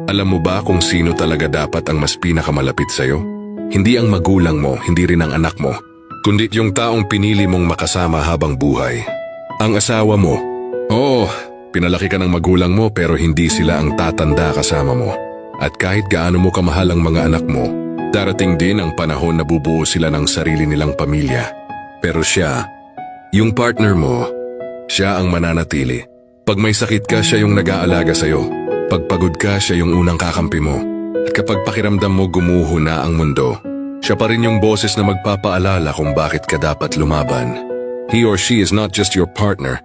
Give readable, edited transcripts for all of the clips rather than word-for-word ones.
Alam mo ba kung sino talaga dapat ang mas pinakamalapit sa'yo? Hindi ang magulang mo, hindi rin ang anak mo, kundi yung taong pinili mong makasama habang buhay. Ang asawa mo. Oo, pinalaki ka ng magulang mo pero hindi sila ang tatanda kasama mo. At kahit gaano mo kamahal ang mga anak mo, darating din ang panahon na bubuo sila ng sarili nilang pamilya. Pero siya, yung partner mo, siya ang mananatili. Pag may sakit ka, siya yung nag-aalaga sa'yo. Pag pagod ka, siya yung unang kakampi mo. At kapag pakiramdam mo gumuho na ang mundo, siya pa rin yung boses na magpapaalala kung bakit ka dapat lumaban. He or she is not just your partner.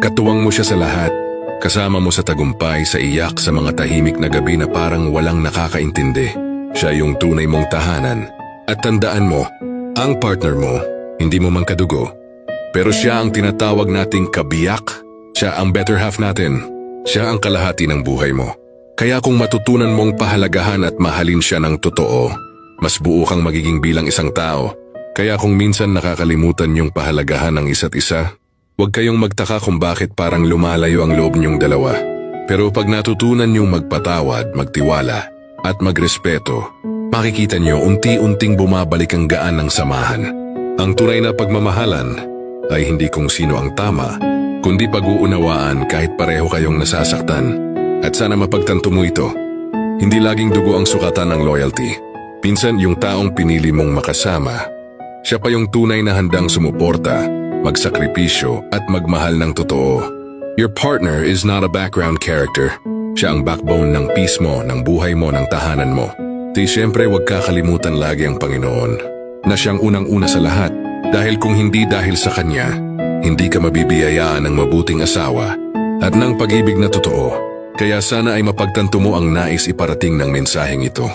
Katuwang mo siya sa lahat. Kasama mo sa tagumpay, sa iyak, sa mga tahimik na gabi na parang walang nakakaintindi. Siya yung tunay mong tahanan. At tandaan mo, ang partner mo, hindi mo man kadugo. Pero siya ang tinatawag nating kabiyak. Siya ang better half natin. Siya ang kalahati ng buhay mo. Kaya kung matutunan mong pahalagahan at mahalin siya ng totoo, mas buo kang magiging bilang isang tao. Kaya kung minsan nakakalimutan yung pahalagahan ng isa't isa, huwag kayong magtaka kung bakit parang lumalayo ang loob niyong dalawa. Pero pag natutunan niyong magpatawad, magtiwala, at magrespeto, makikita niyo unti-unting bumabalik ang gaan ng samahan. Ang tunay na pagmamahalan ay hindi kung sino ang tama, kundi pag-uunawaan kahit pareho kayong nasasaktan. At sana mapagtanto mo ito. Hindi laging dugo ang sukatan ng loyalty. Pinsan yung taong pinili mong makasama, siya pa yung tunay na handang sumuporta, magsakripisyo at magmahal ng totoo. Your partner is not a background character. Siya ang backbone ng peace mo, ng buhay mo, ng tahanan mo. Di siyempre huwag kakalimutan lagi ang Panginoon, na siyang unang-una sa lahat. Dahil kung hindi dahil sa Kanya, hindi ka mabibiyayaan ng mabuting asawa at ng pag-ibig na totoo. Kaya sana ay mapagtanto mo ang nais iparating ng mensaheng ito.